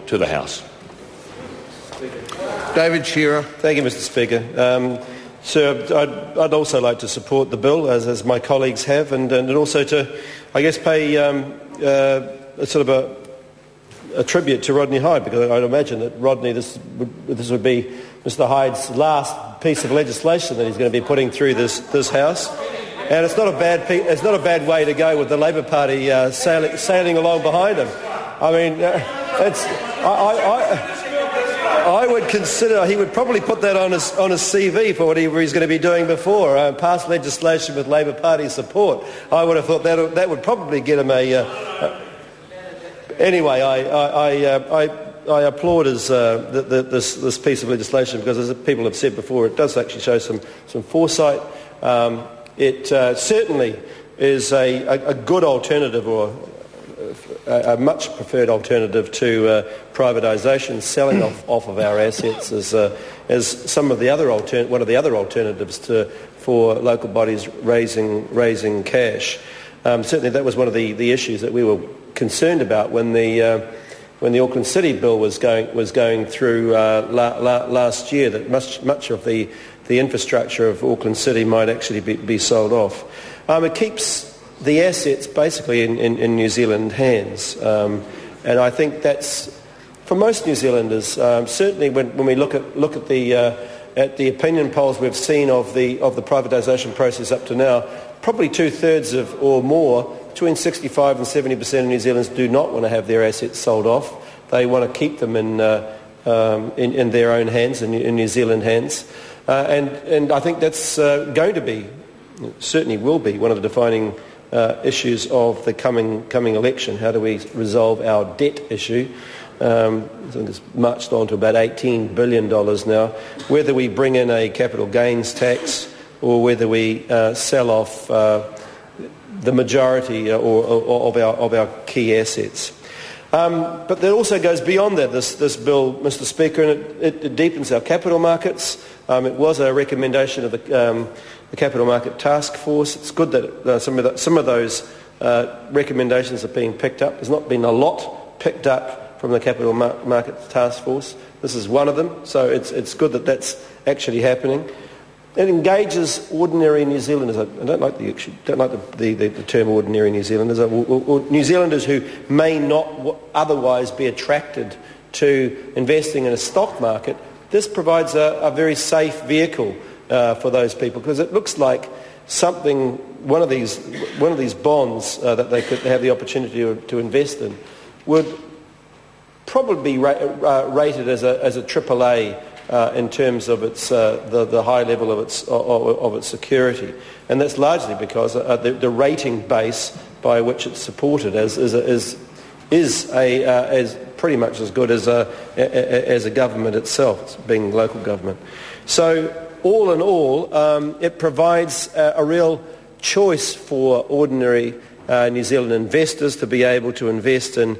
to the House. David Shearer. Thank you, Mr Speaker. Sir, I'd also like to support the bill, as my colleagues have, and also to, I guess, pay a sort of a tribute to Rodney Hyde, because I'd imagine that Rodney, this would be Mr Hyde's last piece of legislation that he's going to be putting through this House. And it's not a bad way to go with the Labor Party sailing along behind him. I mean, I would consider he would probably put that on his CV for whatever he's going to be doing before. Pass legislation with Labor Party support. I would have thought that would probably get him a. Anyway, I applaud this piece of legislation because, as people have said before, it does actually show some foresight. It certainly is a good alternative, or a much preferred alternative to privatisation, selling off of our assets as some of the other one of the other alternatives for local bodies raising cash. Certainly, that was one of the issues that we were concerned about when the Auckland City bill was going through last year. That much of the infrastructure of Auckland City might actually be sold off. It keeps the assets basically in New Zealand hands, and I think that's for most New Zealanders. Certainly, when we look at the opinion polls we've seen of the privatisation process up to now, probably 2/3 or more, between 65 and 70% of New Zealanders do not want to have their assets sold off. They want to keep them in their own hands, in New Zealand hands, and I think that's going to be, certainly will be, one of the defining issues of the coming election. How do we resolve our debt issue? I think it's marched on to about $18 billion now. Whether we bring in a capital gains tax or whether we sell off the majority of our key assets. But that also goes beyond that, this bill, Mr Speaker, and it deepens our capital markets. It was a recommendation of the Capital Market Task Force. It's good that some of those recommendations are being picked up. There's not been a lot picked up from the Capital Market Task Force. This is one of them, so it's good that that's actually happening. It engages ordinary New Zealanders. I don't like the term ordinary New Zealanders. Or New Zealanders who may not otherwise be attracted to investing in a stock market. This provides a very safe vehicle for those people, because it looks like one of these bonds that they could have the opportunity to invest in would probably be rated as a AAA in terms of its the high level of its security, and that's largely because the rating base by which it's supported is pretty much as good as a government itself, being local government. So all in all, it provides a real choice for ordinary New Zealand investors to be able to invest in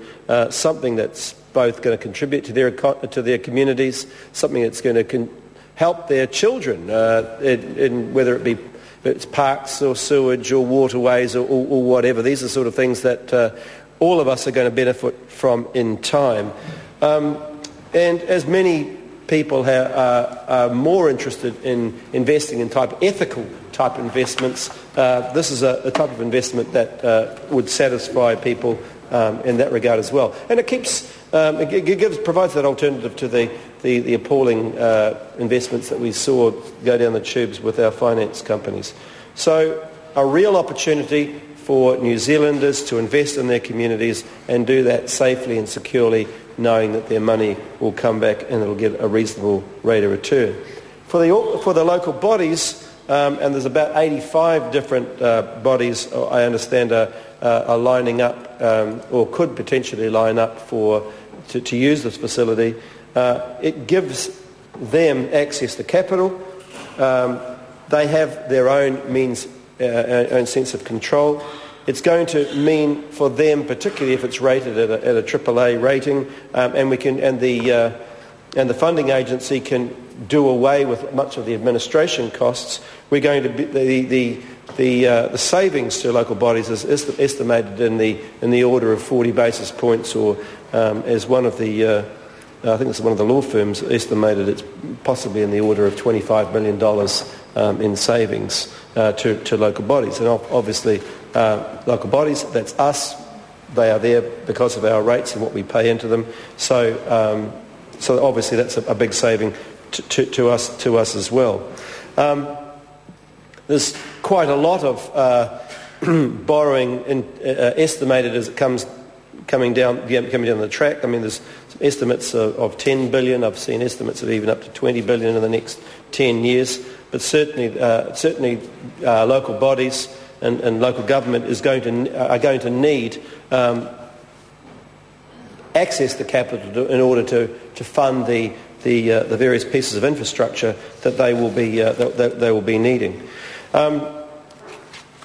something that's both going to contribute to their communities, something that's going to help their children, in whether it be it's parks or sewage or waterways or whatever. These are sort of things that all of us are going to benefit from in time. And as many people are more interested in investing in ethical type investments, this is a type of investment that would satisfy people in that regard as well. And it provides that alternative to the appalling investments that we saw go down the tubes with our finance companies. So a real opportunity for New Zealanders to invest in their communities and do that safely and securely, knowing that their money will come back and it'll get a reasonable rate of return. For the local bodies, and there's about 85 different bodies, I understand, are lining up or could potentially line up to use this facility. It gives them access to capital. They have their own means, own sense of control. It's going to mean for them, particularly if it's rated at a AAA rating, and the funding agency can do away with much of the administration costs. We're going to be, the savings to local bodies is estimated in the order of 40 basis points, or as one of the I think it's one of the law firms estimated it's possibly in the order of $25 million in savings to local bodies. And obviously local bodies, that's us, they are there because of our rates and what we pay into them. So obviously that's a big saving to us as well. There's quite a lot of borrowing estimated as it coming down the track. I mean, there's some estimates of 10 billion. I've seen estimates of even up to 20 billion in the next 10 years. But certainly local bodies and local government are going to need access to capital in order to fund the various pieces of infrastructure that they will be needing.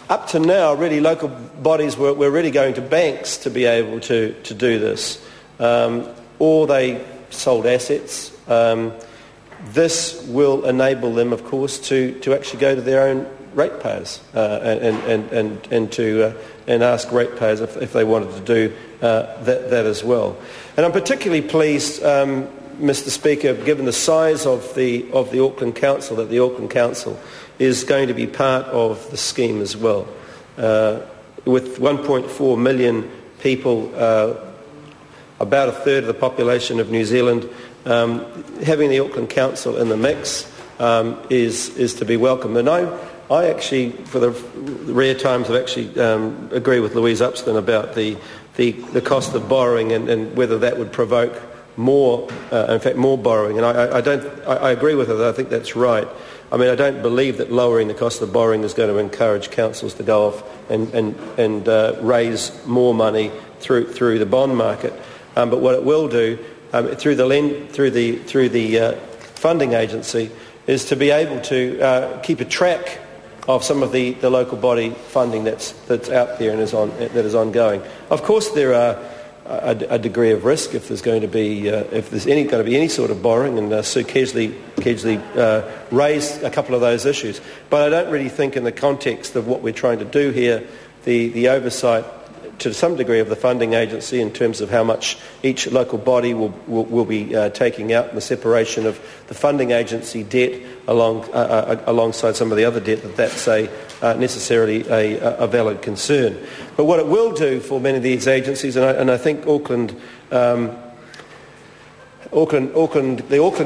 Up to now, really, local bodies were really going to banks to be able to do this, or they sold assets. This will enable them, of course, to actually go to their own ratepayers and ask ratepayers if they wanted to do that as well. And I'm particularly pleased, Mr. Speaker, given the size of the Auckland Council, that the Auckland Council is going to be part of the scheme as well. With 1.4 million people, about a third of the population of New Zealand, having the Auckland Council in the mix is to be welcomed. And I actually, for the rare times, I've actually agree with Louise Upston about the cost of borrowing and whether that would provoke more borrowing. And I agree with her. I think that's right. I mean, I don't believe that lowering the cost of borrowing is going to encourage councils to go off and raise more money through the bond market. But what it will do through the funding agency is to be able to keep a track of some of the local body funding that's out there and that is ongoing. Of course, there are a degree of risk if there's going to be any sort of borrowing, and Sue Kesley raised a couple of those issues. But I don't really think, in the context of what we're trying to do here, the oversight to some degree of the funding agency in terms of how much each local body will be taking out, and the separation of the funding agency debt alongside some of the other debt, that's necessarily a valid concern. But what it will do for many of these agencies, and I think the Auckland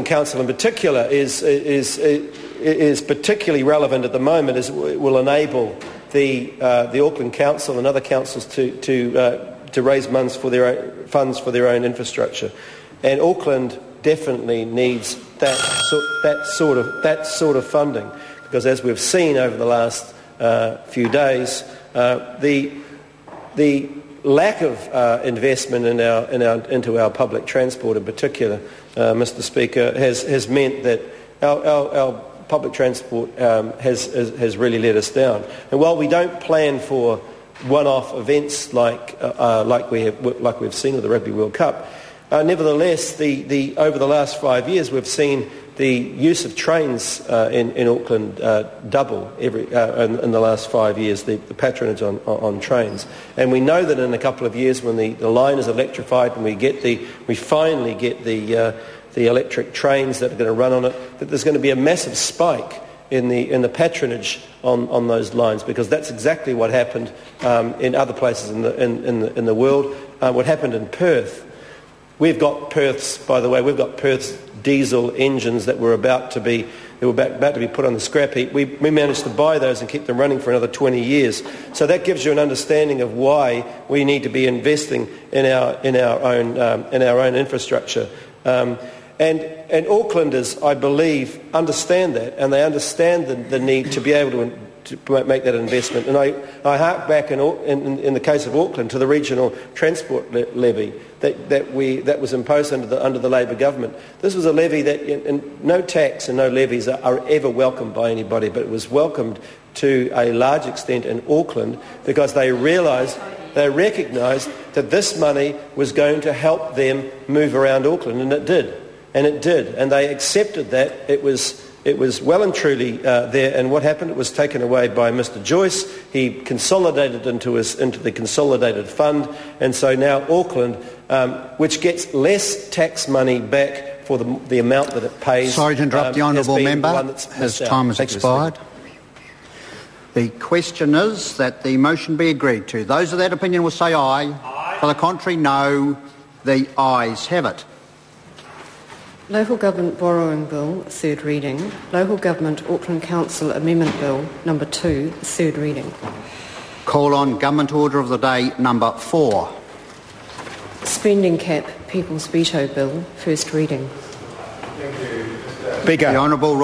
Council in particular is particularly relevant at the moment, is it will enable the Auckland Council and other councils to raise funds for their own infrastructure, and Auckland definitely needs that sort of funding, because as we've seen over the last few days, the lack of investment into our public transport in particular, Mr. Speaker, has meant that our public transport has really let us down. And while we don't plan for one-off events like we've seen with the Rugby World Cup, nevertheless, over the last 5 years, we've seen the use of trains in Auckland double in the last 5 years, the patronage on trains. And we know that in a couple of years, when the line is electrified and we finally get the electric trains that are going to run on it, that there's going to be a massive spike in the patronage on those lines, because that's exactly what happened in other places in the world. What happened in Perth. We've got Perth's diesel engines that were about to be put on the scrap heap. We managed to buy those and keep them running for another 20 years. So that gives you an understanding of why we need to be investing in our own infrastructure. And Aucklanders, I believe, understand that, and they understand the need to be able to make that investment. And I hark back in the case of Auckland to the regional transport levy that was imposed under the Labor government. This was a levy that no tax and no levies are ever welcomed by anybody, but it was welcomed to a large extent in Auckland because they recognised that this money was going to help them move around Auckland, and it did. And they accepted that it was It was well and truly there, and what happened? It was taken away by Mr Joyce. He consolidated into the consolidated fund, and so now Auckland, which gets less tax money back for the amount that it pays. Sorry to interrupt the honourable member. His time has expired. The question is that the motion be agreed to. Those of that opinion will say aye. Aye. For the contrary, no. The ayes have it. Local Government Borrowing Bill, third reading. Local Government Auckland Council Amendment Bill, number 2, third reading. Call on Government Order of the Day, number 4. Spending Cap People's Veto Bill, first reading. Speaker. The Honourable